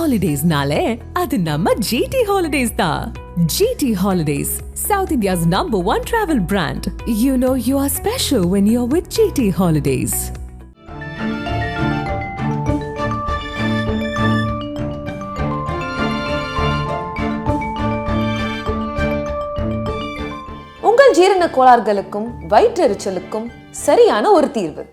Holidays-nale, adu namma GT Holidays da. GT Holidays, South India's #1 travel brand. You know you are special when you're with GT Holidays. உங்கள் ஜீரண கோளாறுகளுக்கும் வயிற்றெரிச்சலுக்கும் சரியான ஒரு தீர்வு.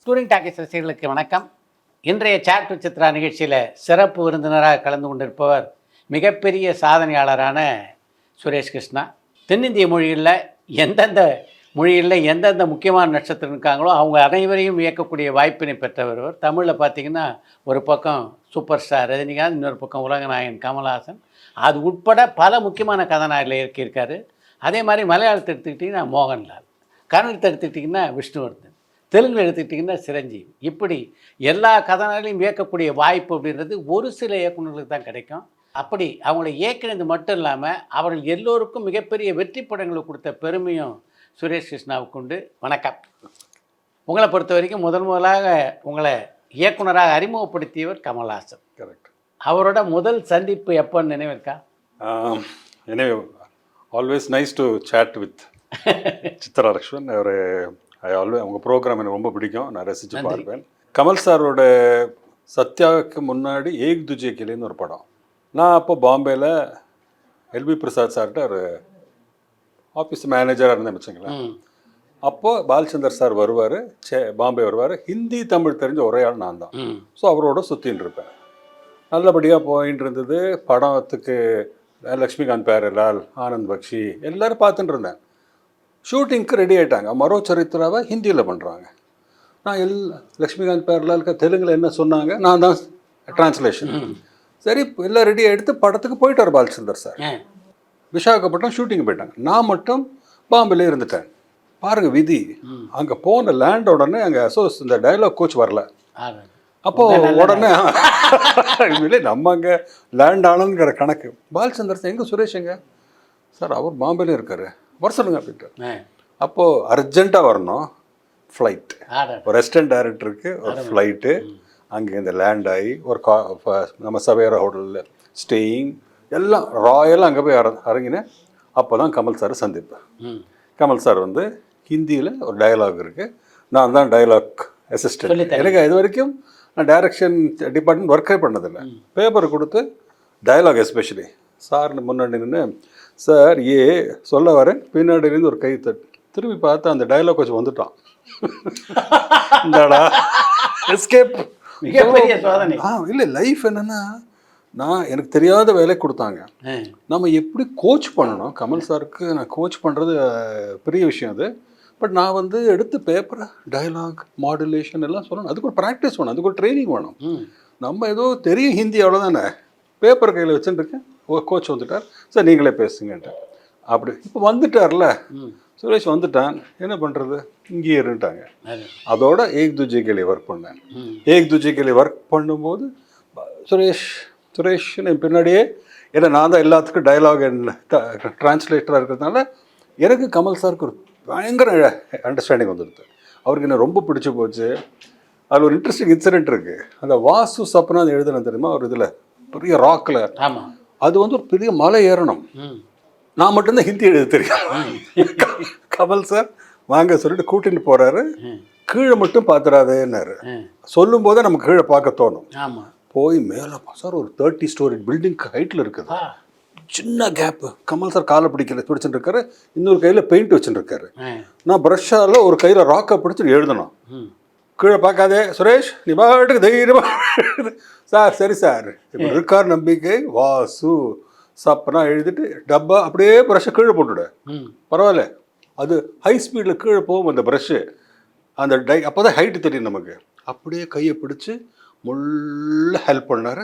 Touring talkies ரசிகர்களுக்கு வணக்கம். இன்றைய சாட் டு சித்ரா நிகழ்ச்சியில் சிறப்பு விருந்தினராக கலந்து கொண்டிருப்பவர் மிகப்பெரிய சாதனையாளரான சுரேஷ் கிருஷ்ணா. தென்னிந்திய மொழிகளில் எந்தெந்த முக்கியமான நட்சத்திரம் இருக்காங்களோ அவங்க அனைவரையும் இயக்கக்கூடிய வாய்ப்பினை பெற்றவர். தமிழில் பார்த்திங்கன்னா ஒரு பக்கம் சூப்பர் ஸ்டார் ரஜினிகாந்த், இன்னொரு பக்கம் உலகநாயகன் கமல்ஹாசன், அது உட்பட பல முக்கியமான கதாநாயகர்கள் இயக்கியிருக்காரு. அதே மாதிரி மலையாளத்தை எடுத்துக்கிட்டிங்கன்னா மோகன்லால், கன்னடத்தை எடுத்துக்கிட்டிங்கன்னா விஷ்ணுவர்தன், தெலுங்கு எடுத்துக்கிட்டிங்கன்னா சிரஞ்சீவி, இப்படி எல்லா கதாநாயகர்களையும் இயக்கக்கூடிய வாய்ப்பு அப்படின்றது ஒரு சில இயக்குநர்களுக்கு தான் கிடைக்கும். அப்படி அவங்கள இயக்கினது மட்டும் இல்லாமல் அவர்கள் எல்லோருக்கும் மிகப்பெரிய வெற்றி படங்களை கொடுத்த பெருமையும் சுரேஷ் கிருஷ்ணாவுக்கு உண்டு. வணக்கம். உங்களை பொறுத்த வரைக்கும் முதலாக உங்களை இயக்குனராக அறிமுகப்படுத்தியவர் கமல்ஹாசன். கரெக்ட். அவரோட முதல் சந்திப்பு எப்போன்னு நினைவிருக்கா? எனவே always nice to chat with Chitra Lakshman. அவங்க ப்ரோக்ராம் எனக்கு ரொம்ப பிடிக்கும், நான் ரசித்து பார்ப்பேன். கமல் சாரோட சத்யாவுக்கு முன்னாடி ஏக் துஜே கிலேன்னு ஒரு படம். நான் அப்போ பாம்பேயில் எல்பி பிரசாத் சார்கிட்ட ஒரு ஆஃபீஸ் மேனேஜராக இருந்தேன் வச்சுங்களேன். அப்போது பாலச்சந்தர் சார் வருவார், பாம்பே வருவார். ஹிந்தி தமிழ் தெரிஞ்ச ஒரே ஆள் நான் தான். ஸோ அவரோட சுற்றின்னு இருப்பேன். நல்லபடியாக போயின்னு இருந்தது. படத்துக்கு லக்ஷ்மிகாந்த் பேரலால், ஆனந்த் பக்ஷி எல்லோரும் பார்த்துட்டு இருந்தேன். ஷூட்டிங்க்கு ரெடி ஆகிட்டாங்க. மரோ சரித்திராவை ஹிந்தியில் பண்ணுறாங்க. நான் லக்ஷ்மிகாந்த் பேரலாலுக்கு தெலுங்கில் என்ன சொன்னாங்க, நான் தான் ட்ரான்ஸ்லேஷன். சரி, எல்லாம் ரெடி எடுத்து படத்துக்கு போயிட்டார் பாலச்சந்தர் சார். விசாகப்பட்டினம் ஷூட்டிங் போயிட்டாங்க. நான் மட்டும் பாம்பேல இருந்துட்டேன். பாருங்கள் விதி. அங்கே போன லேண்ட் உடனே அங்கே இந்த டயலாக் கோச் வரல. அப்போது உடனே இல்லை நம்ம அங்கே லேண்ட் ஆனதுங்கிற கணக்கு. பாலச்சந்தர் சார் எங்கே சுரேஷ் எங்க சார்? அவர் பாம்பேல இருக்கார், வர சொல்லுங்க அப்படின்ட்டு. அப்போது அர்ஜென்ட்டாக வரணும். ஃப்ளைட், ஒரு ரெஸ்டாரண்ட் டைரக்டருக்கு ஒரு ஃப்ளைட்டு அங்கேருந்து லேண்ட் ஆகி ஒரு நம்ம சவேரா ஹோட்டலில் ஸ்டேயிங் எல்லாம் ராயலாக அங்கே போய் இறங்கினேன். அப்போ தான் கமல் சார் சந்திப்பேன். கமல் சார் வந்து ஹிந்தியில் ஒரு டயலாக் இருக்குது, நான் தான் டயலாக் அசிஸ்டன்ட். எனக்கு இது வரைக்கும் நான் டைரக்ஷன் டிபார்ட்மெண்ட் ஒர்க்கே பண்ணதில்லை. பேப்பர் கொடுத்து டயலாக் எஸ்பெஷலி சார்னு முன்னாடி நின்று, சார் சொல்ல வரேன், பின்னாடியிலேருந்து ஒரு கை தட்டு. திரும்பி பார்த்து அந்த டயலாக் வச்சு வந்துட்டான். இந்தாடா எஸ்கேப். இல்லை, லைஃப் என்னென்னா, எனக்கு தெரியாத வேலை கொடுத்தாங்க. நம்ம எப்படி கோச் பண்ணணும், கமல் சாருக்கு நான் கோச் பண்ணுறது பெரிய விஷயம் அது. பட் நான் வந்து எடுத்து பேப்பரை டயலாக் மாடுலேஷன் எல்லாம் சொல்லணும். அதுக்கு ஒரு ப்ராக்டிஸ் வேணும், அதுக்கு ஒரு ட்ரைனிங் வேணும். நம்ம ஏதோ தெரியும் ஹிந்தி அவ்வளோதானே, பேப்பர் கையில் வச்சுட்டுருக்கேன். கோச் வந்துட்டார், சார் நீங்களே பேசுங்கன்ட்டு. அப்படி இப்போ வந்துட்டார்ல சுரேஷ், வந்துட்டான், என்ன பண்ணுறது, இங்கேயே இருந்துட்டாங்க. அதோட ஏக் துஜே கேலி ஒர்க் பண்ணேன். ஏக் துஜே கேலி ஒர்க் பண்ணும்போது சுரேஷ் என் பின்னாடியே, ஏன்னா நான் தான் எல்லாத்துக்கும் டயலாக் ட்ரான்ஸ்லேட்டராக இருக்கிறதுனால எனக்கு கமல் சாருக்கு ஒரு பயங்கர அண்டர்ஸ்டாண்டிங் வந்துடுது. அவருக்கு என்ன ரொம்ப பிடிச்சி போச்சு. அதில் ஒரு இன்ட்ரெஸ்டிங் இன்சிடென்ட் இருக்குது. அந்த வாசு சப்னா அது எழுதுனேன் தெரியுமா, ஒரு இதில் பெரிய ராக்கில். அது வந்து ஒரு பெரிய மலை ஏறணும். நான் மட்டும்தான் ஹிந்தி எழுத தெரியும். கமல் சார் வாங்க சொல்லிட்டு கூட்டிட்டு போகிறாரு. கீழே மட்டும் பார்த்துடாதேன்னாரு. சொல்லும் போதே நமக்கு கீழே பார்க்க தோணும். போய் மேலே சார் ஒரு 30 ஸ்டோரி பில்டிங் ஹைட்டில் இருக்குது. சின்ன கேப்பு. கமல் சார் காலை பிடிச்சுட்டு இருக்காரு, இன்னொரு கையில் பெயிண்ட் வச்சுட்டு இருக்காரு. நான் ப்ரஷ்ஷால் ஒரு கையில் ராக்கை பிடிச்சிட்டு எழுதணும். கீழே பார்க்காதே சுரேஷ், நீ பாட்டுக்கு தைரியமாக சார். சரி சார், இப்போ இருக்கார் நம்பிக்கை, வாசு சப்பனா எழுதிட்டு டப்பா அப்படியே ப்ரஷ்ஷை கீழே போட்டுவிட, பரவாயில்ல. அது ஹை ஸ்பீடில் கீழே போகும் அந்த ப்ரஷ்ஷு. அந்த அப்போ தான் ஹைட்டு தெரியும் நமக்கு. அப்படியே கையை பிடிச்சி முள்ள ஹெல்ப் பண்ணார்.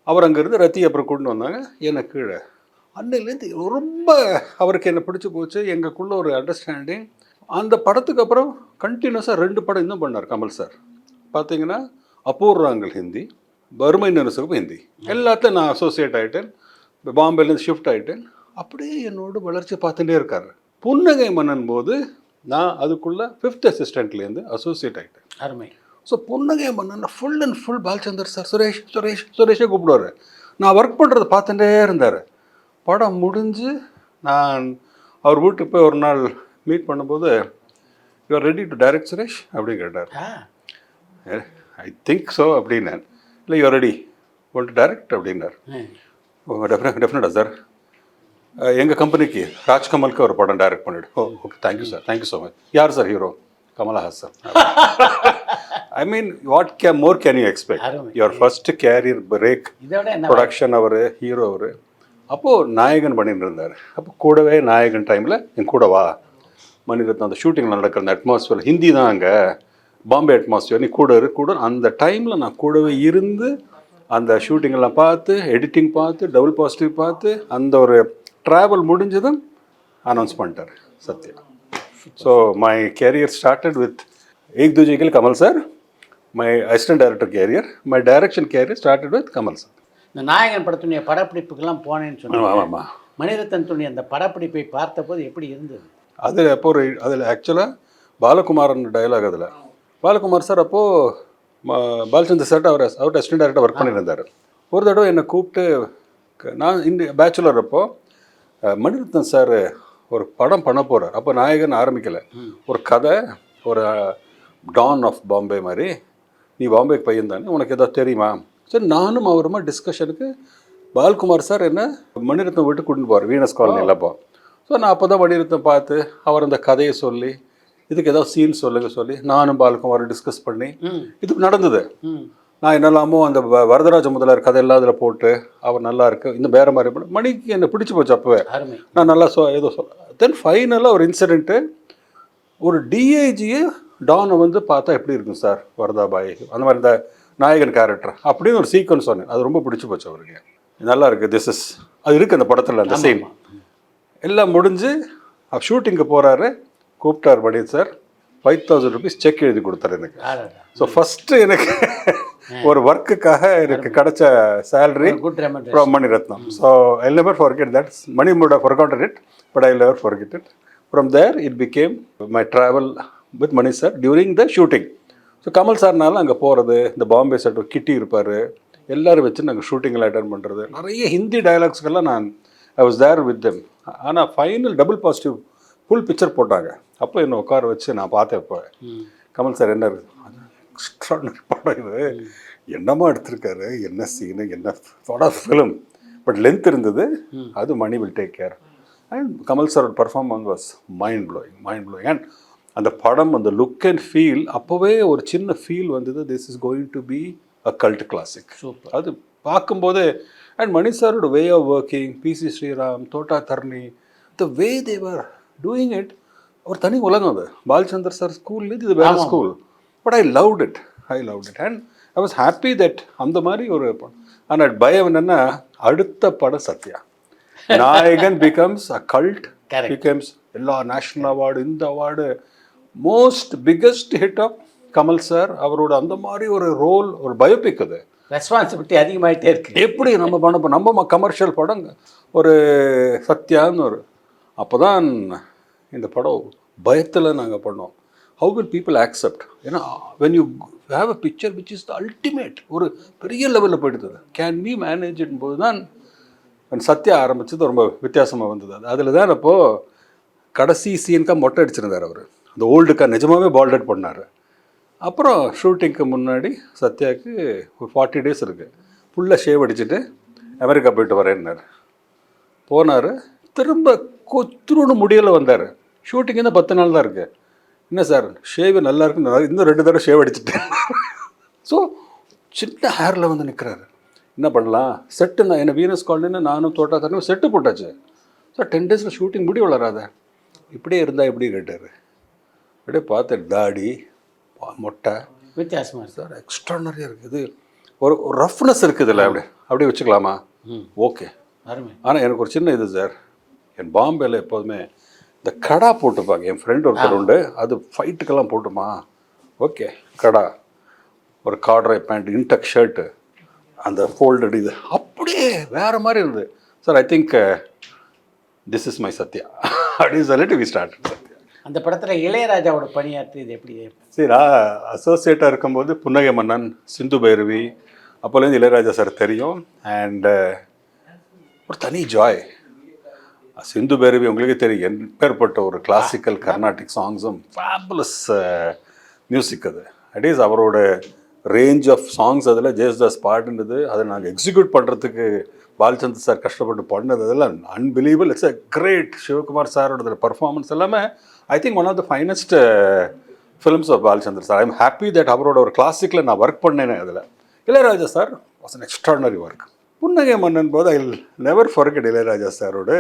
அவர் அங்கேருந்து ரத்தி அப்புறம் கொண்டு வந்தாங்க என்னை கீழே. அன்னையிலேருந்து ரொம்ப அவருக்கு என்னை பிடிச்சி போச்சு. எங்களுக்குள்ள ஒரு அண்டர்ஸ்டாண்டிங். அந்த படத்துக்கு அப்புறம் கண்டினியூஸாக 2 படம் இன்னும் பண்ணார் கமல் சார். பார்த்தீங்கன்னா அபூர்வாங்கள் ஹிந்தி, வறுமை நரசுக்கு ஹிந்தி, எல்லாத்தையும் நான் அசோசியேட் ஆகிட்டேன். பாம்பேலேருந்து ஷிஃப்ட் ஆகிட்டு அப்படியே என்னோட வளர்ச்சி பார்த்துட்டே இருக்காரு. புன்னகை மன்னன் போது நான் அதுக்குள்ளே 5th அசிஸ்டண்ட்லேருந்து அசோசியேட் ஆகிட்டேன். அருமை. So Punnagai Mannan full and full Balachander sir Suresh Suresh சுரேஷே கூப்பிடுவார். நான் ஒர்க் பண்ணுறதை பார்த்துட்டே இருந்தார். படம் முடிஞ்சு நான் அவர் வீட்டுக்கு போய் ஒரு நாள் மீட் பண்ணும்போது, you are ready to direct Suresh அப்படின்னு கேட்டார். ஐ திங்க் ஸோ அப்படின்னார். இல்லை you are ready one to direct அப்படின்னார். டெஃபினட்டாக சார், எங்கள் கம்பெனிக்கு ராஜ்கமலுக்கு ஒரு படம் டைரக்ட் பண்ணிவிடு. Oh okay, thank you sir, thank you so much. யார் sir hero? Kamalahasan. I mean what more can you expect? Your first career break production அவர், ஹீரோ அவர். அப்போது நாயகன் பண்ணிட்டு இருந்தார். அப்போ கூடவே நாயகன் டைமில் என் கூட வா மணிரத்னம், அந்த ஷூட்டிங்கில் நடக்கிற அந்த அட்மாஸ்ஃபியர், ஹிந்தி தான் அங்கே பாம்பே அட்மாஸ்ஃபியர், நீ கூட அந்த டைமில் நான் கூடவே இருந்து அந்த ஷூட்டிங்கெல்லாம் பார்த்து, எடிட்டிங் பார்த்து, டபுள் பாசிட்டிவ் பார்த்து, அந்த ஒரு ட்ராவல் முடிஞ்சதும் அனௌன்ஸ் பண்ணிட்டார் Sathya. So my career started with ஏக் தூஜிகல் Kamal sir. My assistant director career, my direction career started with Kamal sir. இந்த நாயகன் படத்துடைய படப்பிடிப்புக்கெல்லாம் போனேன்னு சொன்னாங்க. ஆமாம். மணிரத்னத்துடைய அந்த படப்பிடிப்பை பார்த்தபோது எப்படி இருந்தது? அதில் அதில் ஆக்சுவலாக பாலகுமாரன் டைலாக். அதில் பாலகுமார் சார் அப்போது பாலச்சந்தர் சார்ட்ட அவர் அசிஸ்டன்ட் டைரக்டர் ஒர்க் பண்ணியிருந்தார். ஒரு தடவை என்னை கூப்பிட்டு, நான் இந்த பேச்சுலர் அப்போது மணிரத்னம் சார் ஒரு படம் பண்ண போகிறார். அப்போ நாயகன் ஆரம்பிக்கலை, ஒரு கதை, ஒரு டான் ஆஃப் பாம்பே மாதிரி. நீ பாம்பேக்கு பையன் தானே, உனக்கு எதாவது தெரியுமா? சரி, நானும் அவருமா டிஸ்கஷனுக்கு பால்குமார் சார் என்ன மணிரத்னம் வீட்டு கூட்டின்னு போவார், வீனஸ் காலனியில். அப்போ ஸோ நான் அப்போ தான் மணிரத்னம் பார்த்து அவர் அந்த கதையை சொல்லி, இதுக்கு ஏதாவது சீன் சொல்லுங்க சொல்லி நானும் பால்குமாரும் டிஸ்கஸ் பண்ணி இது நடந்தது. நான் என்னெல்லாமோ அந்த வரதராஜ முதலார் கதையெல்லாம் அதில் போட்டு அவர் நல்லா இருக்கு, இந்த வேற மாதிரி பண்ண மணிக்கு என்னை பிடிச்சி போச்சு. அப்போவே நான் நல்லா ஏதோ தென் ஃபைனலாக ஒரு இன்சிடென்ட்டு, ஒரு டிஐஜியை டானை வந்து பார்த்தா எப்படி இருக்கும் சார் வரதாபாய், அந்த மாதிரி இந்த நாயகன் கேரக்டர் அப்படின்னு ஒரு சீக்வன்ஸ் சொன்னேன். அது ரொம்ப பிடிச்சி போச்சு அவருக்கு. நல்லா இருக்குது, திஸ் இஸ் அது இருக்குது அந்த படத்தில். அந்த சீன் எல்லாம் முடிஞ்சு ஷூட்டிங்கு போகிறாரு, கூப்பிட்டார் மணி சார், 5,000 rupees செக் எழுதி கொடுத்தாரு எனக்கு. ஸோ ஃபஸ்ட்டு எனக்கு ஒரு ஒர்க்குக்காக எனக்கு கிடைச்ச salary from Mani Ratnam. So I never forget that. Mani would have forgotten it, but I will never forget it. From there it became my travel with Mani sir during the shooting. So Kamal சார்னால அங்கே போகிறது, இந்த Bombay set கிட்டி இருப்பார், எல்லோரும் வச்சு நாங்கள் ஷூட்டிங்கில் அட்டன் பண்ணுறது, நிறைய ஹிந்தி டயலாக்ஸ்க்கெல்லாம் நான் I was there with them. ஆனால் final double positive full picture போட்டாங்க. அப்போ என்னை உட்கார வச்சு நான் பார்த்தேன். இப்போ கமல் சார் என்ன இருக்குது, எக்ஸ்ட்ராடனரி படம் இது, என்னமா எடுத்திருக்காரு, என்ன சீனு, என்ன ஃபிலிம், பட் லென்த் இருந்தது. அது Mani will take care. And Kamal சாரோட performance was mind blowing. And அந்த படம், அந்த லுக் அண்ட் ஃபீல், அப்போவே ஒரு சின்ன ஃபீல் வந்தது, this is going to be a cult classic. அது பார்க்கும்போது, அண்ட் மணி சாரோட way of working, PC Sreeram, Thota Tharani, the way Thevar doing it, ஒரு தனி உலகம் அது. பாலச்சந்தர் சார் ஸ்கூல்லேருந்து இது வேறு school, but I loved it. And I was happy that அந்த மாதிரி ஒரு படம். ஆனால் பயம் என்னென்னா, அடுத்த படம் Sathya, Nayakan becomes a cult, becomes எல்லா நேஷ்னல் அவார்டு, இந்த award, most biggest hit of Kamal sir. அவரோட அந்த மாதிரி ஒரு ரோல், ஒரு பயோபிக், அது ரெஸ்பான்சிபிலிட்டி அதிகமாகிட்டே இருக்கு. எப்படி நம்ம நம்ம கமர்ஷியல் படம் ஒரு சத்யான்னு ஒரு, அப்போ தான் இந்த படம் பயத்தில் நாங்கள் பண்ணோம். How will people accept? ஏன்னா when you have a picture which is the ultimate, ஒரு பெரிய லெவலில் போயிடுது, கேன் வி மேனேஜ் போது தான் சத்யா ஆரம்பித்தது ரொம்ப வித்தியாசமாக வந்தது. அதில் தான் அப்போது கடைசி சீனுக்காக மொட்டை அடிச்சிருந்தார் அவர், அந்த ஓல்டுக்காக நிஜமாகவே பால்டட் பண்ணார். அப்புறம் ஷூட்டிங்க்கு முன்னாடி சத்யாவுக்கு ஒரு 40 days இருக்குது, ஃபுல்லாக ஷேவ் அடிச்சுட்டு அமெரிக்கா போயிட்டு வரேன்னார். போனார், திரும்ப கொத்துருன்னு முடியலை வந்தார். ஷூட்டிங் இன்னும் 10 நாள் தான் இருக்குது. என்ன சார் ஷேவ் நல்லா இருக்குன்னு இன்னும் 2 தடவை ஷேவ் அடிச்சுட்டேன். ஸோ சின்ன ஹேரில் வந்து நிற்கிறாரு. என்ன பண்ணலாம், செட்டு நான் என்ன வீனஸ் காலனின்னு நானும் தோட்டா தரணும் செட்டு போட்டாச்சு. ஸோ 10 days ஷூட்டிங் முடி வளராத, இப்படியே இருந்தால் எப்படி கேட்டார். அப்படியே பார்த்தேன், தாடி, மொட்டை, வித்தியாசமாக சார் எக்ஸ்ட்ரானரியாக இருக்குது, ஒரு ரஃப்னஸ் இருக்குது இல்லை, அப்படியே வச்சுக்கலாமா? ஓகே. ஆனால் எனக்கு ஒரு சின்ன இது சார், என் பாம்பேயில் எப்போதுமே இந்த கடா போட்டுப்பாங்க. என் ஃப்ரெண்ட் ஒருத்தர் உண்டு, அது ஃபைட்டுக்கெல்லாம் போட்டுமா, ஓகே கடா, ஒரு கார்ட்ரை பேண்ட், இன்டெக் ஷர்ட்டு, அந்த ஃபோல்டட் இது அப்படியே வேறு மாதிரி இருந்தது. Sir I think this is my Sathya அப்படின்னு சொல்லிட்டு வி ஸ்டார்ட் சத்யா. அந்த படத்தில் இளையராஜாவோட பணியாற்றியது எப்படி? சரி, நான் அசோசியேட்டாக இருக்கும்போது புன்னகை மன்னன், சிந்து பைரவி, அப்போலேருந்து இளையராஜா சார் தெரியும். அண்ட் ஒரு தனி ஜாய். சிந்து பைரவி உங்களுக்கே தெரியும், எப்பேற்பட்ட ஒரு கிளாசிக்கல் கர்நாடிக் சாங்ஸும் ஃபேபுலஸ் மியூசிக். அது அட்லீஸ்ட் அவரோட ரேஞ்ச் ஆஃப் சாங்ஸ் அதில் ஜேசுதாஸ் பாடுனது, அதை நாங்கள் எக்ஸிக்யூட் பண்ணுறதுக்கு பாலச்சந்தர் சார் கஷ்டப்பட்டு பண்ணது, அதெல்லாம் unbelievable. It's a great. Sivakumar சாரோட பர்ஃபார்மன்ஸ் எல்லாமே I think one of the finest films of Balachander sir. I am happy that அவரோட ஒரு கிளாசிக்கில் நான் ஒர்க் பண்ணேன். அதில் Ilaiyaraaja sir was an extraordinary work. Punnagai Mannan போது ஐ நெவர் ஃபர்கெட் இளையராஜா சாரோட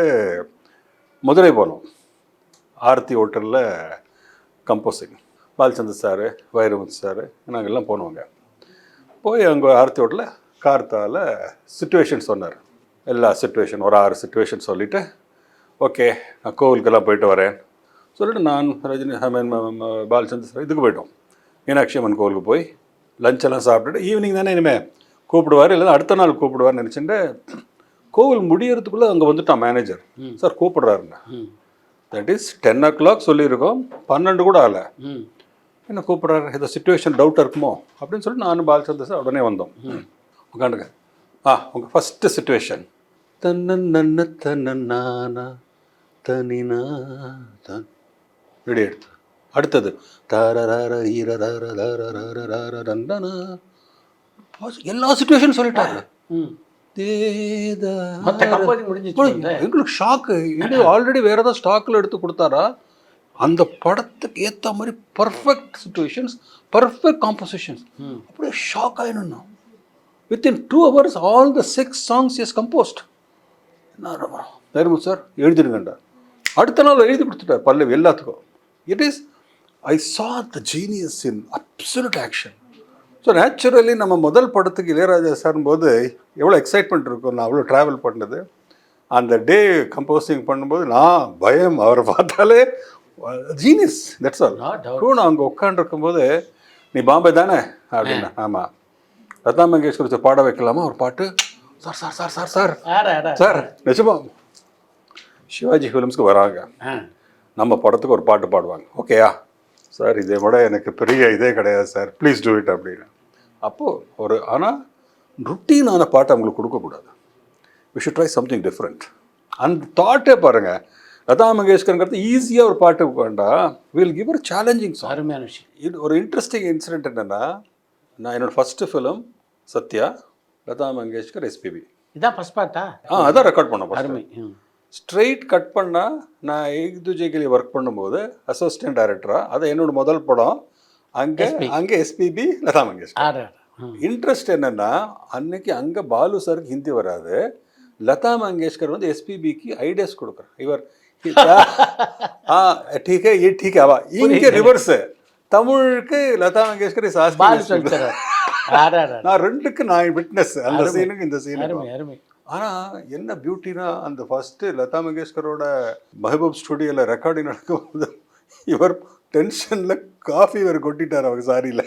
மதுரை போனோம். ஆர்த்தி ஹோட்டலில் composing. Balachander sir, Vairamuthu sir, நாங்கள் எல்லாம் போனோங்க. போய் அங்கே ஆர்த்தி ஹோட்டலில் கார்த்தால சுச்சுவேஷன் சொன்னார். எல்லா சுச்சுவேஷன் ஒரு 6 சுச்சுவேஷன் சொல்லிவிட்டு, ஓகே நான் கோவிலுக்கெல்லாம் போயிட்டு வரேன் சொல்லிட்டு நான் ரஜினி பாலச்சந்தர் சார் இதுக்கு போயிட்டோம். மீனாட்சி அம்மன் கோவிலுக்கு போய் லஞ்செல்லாம் சாப்பிட்டுட்டு ஈவினிங் தானே இனிமேல் கூப்பிடுவார், இல்லைன்னா அடுத்த நாள் கூப்பிடுவார்னு நினச்சிட்டு கோவில் முடியறதுக்குள்ளே அங்கே வந்துட்டான் மேனேஜர். சார் கூப்பிடுறாருங்க. தட் இஸ் 10 o'clock சொல்லியிருக்கோம், 12 கூட ஆகலை. என்ன கூப்பிட்றாரு, ஏதோ சுச்சுவேஷன் டவுட்டாக இருக்குமோ அப்படின்னு சொல்லிட்டு நானும் பாலச்சந்தர் சார் உடனே வந்தோம். உட்காந்துங்க. உங்கள் ஃபஸ்ட்டு சுச்சுவேஷன் தன்னன்ன தன்னா தனினா தன் ரெடி எடுத்து. அடுத்தது எல்லா சுச்சுவேஷன் சொல்லிட்டாரு. எங்களுக்கு ஷாக்கு. இது ஆல்ரெடி வேற ஏதாவது ஸ்டாக்கில் எடுத்து கொடுத்தாரா? அந்த படத்துக்கு ஏற்ற மாதிரி பர்ஃபெக்ட் சுச்சுவேஷன்ஸ், பர்ஃபெக்ட் காம்போசிஷன்ஸ். அப்படியே ஷாக் ஆயிடணும். Within 2 hours all the 6 songs is composed. என்ன வைரமுத்து சார் எழுதிடுங்கண்டா. அடுத்த நாள் எழுதி கொடுத்துட்டார் பல்லவி எல்லாத்துக்கும். இட் இஸ் ஐ சா த ஜீனியஸ் இன் அப்சல்யூட் ஆக்ஷன். ஸோ நேச்சுரலி நம்ம முதல் படத்துக்கு இளையராஜா சாரும் போது எவ்வளோ எக்ஸைட்மெண்ட் இருக்கும். நான் அவ்வளோ ட்ராவல் பண்ணது. அந்த டே கம்போசிங் பண்ணும்போது நான் பயம், அவரை பார்த்தாலே ஜீனியஸ். That's all. நான் அங்கே உட்காண்டிருக்கும்போது நீ பாம்பே தானே அப்படின்னா, ஆமாம். லதா மங்கேஷ்கர் பாட வைக்கலாமா ஒரு பாட்டு? Sir sir sir sir sir sir நிஜமா சிவாஜி ஃபிலிம்ஸ்க்கு வராங்க, நம்ம படத்துக்கு ஒரு பாட்டு பாடுவாங்க. ஓகேயா சார், இதை விட எனக்கு பெரிய இதே கிடையாது சார், ப்ளீஸ் டூ இட் அப்படின்னு. அப்போது ஒரு ஆனால் ருட்டீனான பாட்டை அவங்களுக்கு கொடுக்கக்கூடாது. We should try something different. அந்த தாட்டே பாருங்கள். லதா மங்கேஷ்கருங்கிறது ஈஸியாக ஒரு பாட்டு வேண்டாம், வில் கிவ் ஒரு சேலஞ்சிங் சாங். அருமையான விஷயம். இது ஒரு இன்ட்ரெஸ்டிங் இன்சிடென்ட் என்னென்னா, நான் என்னோடய first film Sathya, Lata Mangeshkar, SPB. இதான் ஃபஸ்ட் பாட்டா? அதான் ரெக்கார்ட் பண்ணோம். அருமை. ஸ்ட்ரெயிட் கட் பண்ணால் நான் ஏக் துஜேக்கிலே ஒர்க் பண்ணும்போது அசிஸ்டன்ட் டைரக்டராக, அது என்னோட முதல் படம். அங்கே எஸ்பிபி, லதா மங்கேஷ்கர். இன்ட்ரெஸ்ட் என்னென்னா, அன்னைக்கு அங்கே பாலு சாருக்கு ஹிந்தி வராது, லதா மங்கேஷ்கர் வந்து எஸ்பிபிக்கு ஐடியாஸ் கொடுக்குறேன். இவர் டீக் ஏ டீக் ஆவா, இங்கே ரிவர்ஸு தமிழுக்கு லதா மங்கேஷ்கர் நான் ரெண்டுக்கு நான் விட்னஸ், அந்த சீனுக்கு இந்த சீனுக்கு. ஆனால் என்ன பியூட்டினா, அந்த ஃபஸ்ட்டு லதா மங்கேஷ்கரோட மெஹபூப் ஸ்டுடியோவில் ரெக்கார்டிங் நடக்கும்போது இவர் டென்ஷனில் காஃபி இவர் கொட்டிட்டார் அவங்க சாரியில்.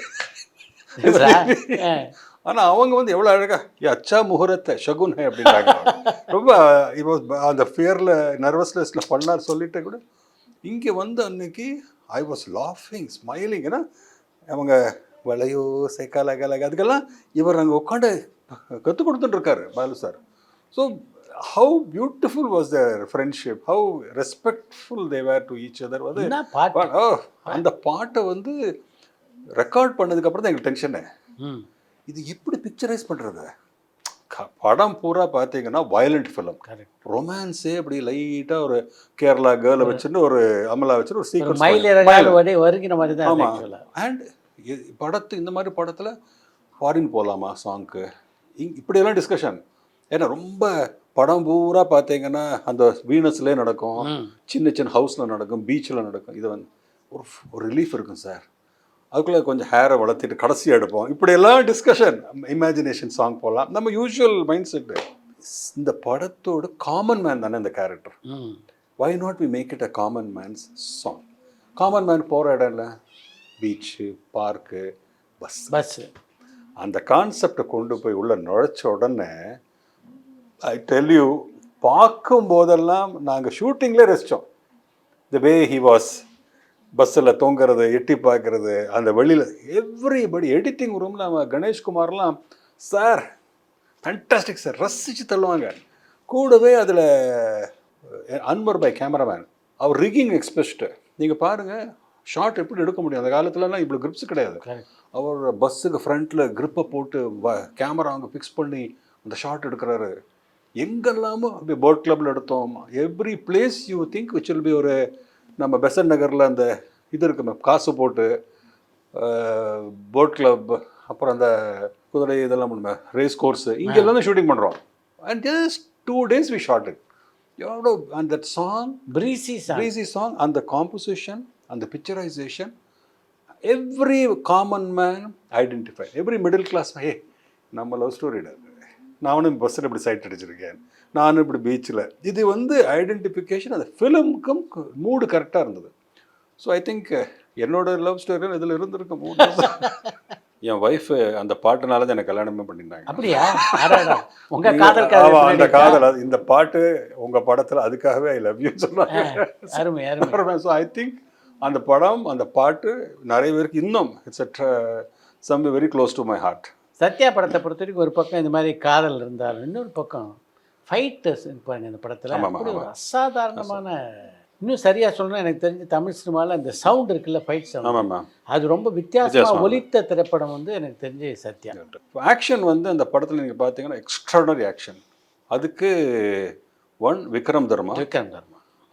ஆனால் அவங்க வந்து எவ்வளோ அழகா அச்சா முகூர்த்த ஷகுன் ஹை அப்படின்றாங்க. ரொம்ப இப்போ அந்த ஃபியரில் நர்வஸ்னஸில் பண்ணார் சொல்லிட்டு கூட இங்கே வந்து அன்னைக்கு ஐ வாஸ் லாஃபிங் ஸ்மைலிங். ஏன்னா அவங்க வளையோ சைக்காலகலக அதுக்கெல்லாம் இவர் அங்கே உட்காந்து கற்றுக் கொடுத்துட்டுருக்காரு Balu sir. So how beautiful was their friendship, how respectful they were to each other. வந்து அந்த பாட்டை வந்து ரெக்கார்ட் பண்ணதுக்கப்புறம் தான் எங்களுக்கு டென்ஷனு. இது எப்படி பிக்சரைஸ் பண்ணுறது? படம் பூரா பார்த்தீங்கன்னா வயலண்ட் ஃபிலிம், ரொமான்ஸே அப்படி லைட்டாக ஒரு கேரளா கேர்ளை வச்சுட்டு ஒரு அமலா வச்சுட்டு ஒரு சீக்வன்ஸ். ஆமாம். அண்ட் படத்து இந்த மாதிரி படத்தில் ஃபாரின் போகலாமா சாங்க்கு, இப்படியெல்லாம் டிஸ்கஷன். ஏன்னா ரொம்ப படம் பூரா பார்த்தீங்கன்னா அந்த வீனஸ்லேயே நடக்கும், சின்ன சின்ன ஹவுஸில் நடக்கும், பீச்சில் நடக்கும். இது வந்து ஒரு ரிலீஃப் இருக்கும் சார். அதுக்குள்ளே கொஞ்சம் ஹேரை வளர்த்திட்டு கடைசியாக எடுப்போம். இப்படியெல்லாம் டிஸ்கஷன். இமேஜினேஷன் சாங் போகலாம். நம்ம யூஸ்வல் மைண்ட் செட்டு. இந்த படத்தோட காமன் மேன் தானே இந்த character. Why not we make it a common man's song? Common man போகிற இடம் இல்லை, பீச்சு, பார்க்கு, பஸ்ஸு. அந்த கான்செப்டை கொண்டு போய் உள்ளே நுழைச்ச உடனே ஐ டெல் யூ, பார்க்கும் போதெல்லாம் நாங்கள் ஷூட்டிங்லேயே ரசித்தோம். த வே ஹி வாஸ் பஸ்ஸில் தொங்குறது, எட்டி பார்க்கறது, அந்த வெளியில் எவ்ரிபடி. எடிட்டிங் ரூமில் அவன் கணேஷ்குமார்லாம் சார் ஃபேண்டாஸ்டிக் சார் ரசித்து தள்ளுவாங்க. கூடவே அதில் அன்வர் பை கேமராமேன், அவர் ரிகிங் எக்ஸ்பெஸ்ட்டு. நீங்கள் பாருங்கள் ஷார்ட் எப்படி எடுக்க முடியும், அந்த காலத்துலலாம் இவ்வளோ கிரிப்ஸ் கிடையாது. அவர் பஸ்ஸுக்கு ஃப்ரண்ட்டில் கிரிப்பை போட்டு கேமரா அங்கே ஃபிக்ஸ் பண்ணி அந்த ஷார்ட் எடுக்கிறாரு. எங்கெல்லாமோ அப்படி போட் கிளப்பில் எடுத்தோம். Every place you think which will be ஒரு நம்ம பெசன்ட் நகரில் அந்த இது இருக்குமே காசு போட்டு போட் கிளப், அப்புறம் அந்த குதிரை இதெல்லாம் பண்ணுமே ரேஸ் கோர்ஸு, இங்கே எல்லாமே ஷூட்டிங் பண்ணுறோம். And just 2 days we shot it. எவ்வளோ அந்த சாங் breezy song, அந்த காம்போசிஷன், அந்த picturisation, every common man identify, every middle class hey நம்ம லவ் ஸ்டோரியில் நானும் பஸ்ஸில் இப்படி சைட் அடிச்சிருக்கேன், நானும் இப்படி பீச்சில். இது வந்து ஐடென்டிஃபிகேஷன், அந்த ஃபிலிமுக்கும் மூடு கரெக்டாக இருந்தது. ஸோ ஐ திங்க் என்னோட லவ் ஸ்டோரியில் இதில் இருந்திருக்க மூடு. என் ஒய்ஃப் அந்த பாட்டுனால தான் எனக்கு கல்யாணமே பண்ணியிருந்தாங்க. அப்படியா? அந்த காதல், இந்த பாட்டு உங்கள் படத்தில் அதுக்காகவே ஐ லவ் யூ சொன்னாங்க. ஸோ ஐ திங்க் அந்த படம், அந்த பாட்டு நிறைய பேருக்கு இன்னும் it's some very close to my heart. Sathya படத்தை பொறுத்த வரைக்கும் ஒரு பக்கம் இந்த மாதிரி காதல் இருந்தாலும் இன்னொரு பக்கம் ஃபைட்டர்ஸ் இருப்பாங்க இந்த படத்தில். அசாதாரணமான, இன்னும் சரியாக சொல்லணும், எனக்கு தெரிஞ்ச தமிழ் சினிமாவில் அந்த சவுண்ட் இருக்குல்ல, ஃபைட் சவுண்ட், அது ரொம்ப வித்தியாசமாக ஒலித்த திரைப்படம் வந்து எனக்கு தெரிஞ்ச சத்யா. ஆக்ஷன் வந்து அந்த படத்தில் நீங்கள் பார்த்தீங்கன்னா எக்ஸ்ட்ராடனரி ஆக்ஷன். அதுக்கு ஒன் விக்ரம் தர்மா,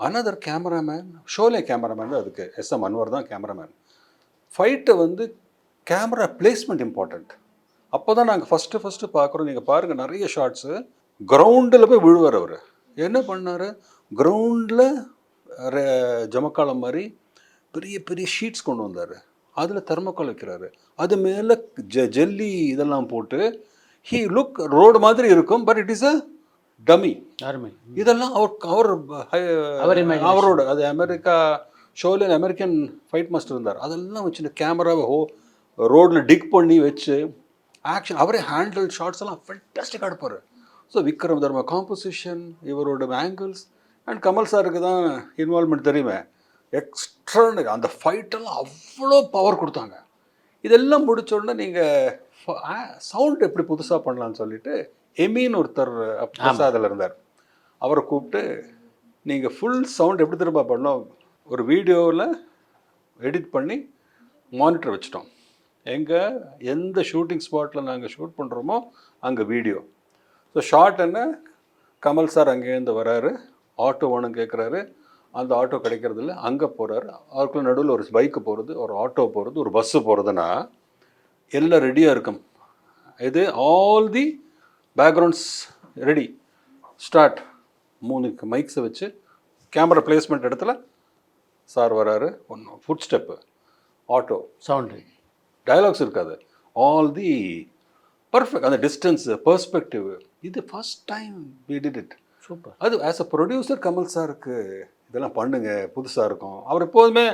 அனதர் கேமராமேன், ஷோலே கேமராமேன் தான் அதுக்கு, எஸ்எம் அன்வர் தான் கேமராமேன். ஃபைட்டை வந்து கேமரா பிளேஸ்மெண்ட் இம்பார்ட்டண்ட். அப்போ தான் நாங்கள் ஃபஸ்ட்டு பார்க்குறோம். நீங்கள் பாருங்கள் நிறைய ஷார்ட்ஸு கிரவுண்டில் போய் விழுவார். அவர் என்ன பண்ணார், கிரவுண்டில் ஜமக்காலம் மாதிரி பெரிய பெரிய ஷீட்ஸ் கொண்டு வந்தார், அதில் தெர்மோகால் வைக்கிறாரு, அது மேலே ஜெல்லி இதெல்லாம் போட்டு ஹீ லுக் ரோடு மாதிரி இருக்கும், but it is a dummy. இதெல்லாம் அவரோட அது அமெரிக்கா ஷோவில் அமெரிக்கன் ஃபைட் மாஸ்டர் இருந்தார், அதெல்லாம் வச்சு கேமராவை ரோடில் டிக் பண்ணி வச்சு ஆக்ஷன், அவரே ஹேண்டில் ஷார்ட்ஸ் எல்லாம் ஃபென்டாஸ்டிக்காக எடுப்பார். ஸோ விக்ரம் தர்மா காம்போசிஷன், இவரோட ஆங்கிள்ஸ், அண்ட் கமல் சாருக்கு தான் இன்வால்மெண்ட் தெரியுமே, எக்ஸ்ட்ரா அந்த ஃபைட்டெல்லாம் அவ்வளோ பவர் கொடுத்தாங்க. இதெல்லாம் முடிச்ச உடனே நீங்கள் சவுண்ட் எப்படி புதுசாக பண்ணலான்னு சொல்லிட்டு எமின்னு ஒருத்தர் பிரசாதில் இருந்தார், அவரை கூப்பிட்டு நீங்கள் ஃபுல் சவுண்ட் எப்படி திரும்ப பண்ணோம், ஒரு வீடியோவில் எடிட் பண்ணி மானிட்டர் வச்சிட்டோம். எந்த ஷூட்டிங் ஸ்பாட்டில் நாங்கள் ஷூட் பண்ணுறோமோ அங்கே வீடியோ. ஸோ ஷார்ட் என்ன, கமல் சார் அங்கேருந்து வராரு, ஆட்டோ வேணும் கேட்குறாரு, அந்த ஆட்டோ கிடைக்கிறது இல்லை, அங்கே போகிறாரு, அவருக்குள்ள நடுவில் ஒரு பைக்கு போகிறது, ஒரு ஆட்டோ போகிறது, ஒரு பஸ்ஸு போகிறதுனா எல்லாம் ரெடியாக இருக்கும். இது all the backgrounds ready, start, 3 மைக்ஸை வச்சு கேமரா பிளேஸ்மெண்ட் இடத்துல சார் வராரு, ஒன்று footstep, auto sound, dialogues இருக்காது, ஆல் தி பர்ஃபெக்ட், அந்த டிஸ்டன்ஸு, பெர்ஸ்பெக்டிவ். இது first time we did it. Super. அது ஆஸ் அ ப்ரொடியூசர் கமல் சாருக்கு இதெல்லாம் பண்ணுங்க, புதுசாக இருக்கும். அவர் எப்போதுமே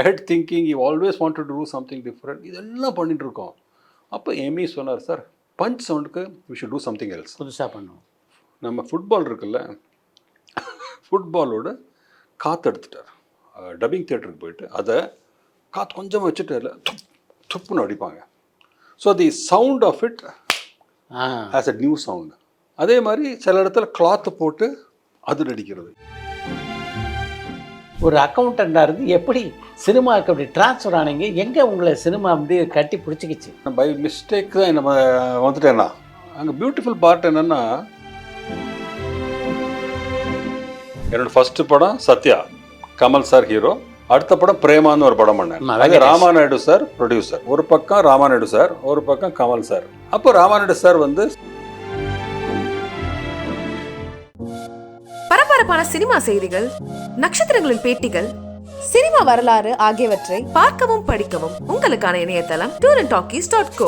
head thinking, you always want to do something different, இதெல்லாம் பண்ணிட்டு இருக்கோம். அப்போ எமி சொன்னார், சார் பஞ்ச் சவுண்டுக்கு we should do something else, புதுசாக பண்ணுவோம். நம்ம ஃபுட்பால் இருக்குல்ல, ஃபுட்பாலோட காற்று எடுத்துட்டார், டப்பிங் தியேட்டருக்கு போயிட்டு அதை காற்று கொஞ்சம் வச்சுட்டு இல்லை துப்புன்னு அடிப்பாங்க. So the sound of it as a new sound. அதே மாதிரி சில இடத்துல கிளாத்து போட்டு அது நடிக்கிறது. ஒரு அக்கௌண்டண்டாக இருந்து எப்படி சினிமாவுக்கு அப்படி ட்ரான்ஸ்ஃபர் ஆனீங்க, எங்கே உங்களை சினிமா வந்து கட்டி பிடிச்சிக்கிச்சு? பை மிஸ்டேக் தான் நம்ம வந்துட்டேன்னா. அங்கே பியூட்டிஃபுல் பார்ட் என்னென்னா, என்னோட ஃபஸ்ட்டு படம் சத்யா, கமல் சார் ஹீரோ. அடுத்த படம் பிரேமான்னு ஒரு படம் பண்ணேன், அது ராமாநாயுடு சார் ப்ரொடியூசர். ஒரு பக்கம் ராமாநாயுடு சார், ஒரு பக்கம் கமல் சார். அப்போ ராமாநாயுடு சார் வந்து பரபரப்பான சினிமா செய்திகள், நட்சத்திரங்களின் பேட்டிகள், சினிமா வரலாறு ஆகியவற்றை பார்க்கவும் படிக்கவும் உங்களுக்கான இணையதளம் tourantalkies.co.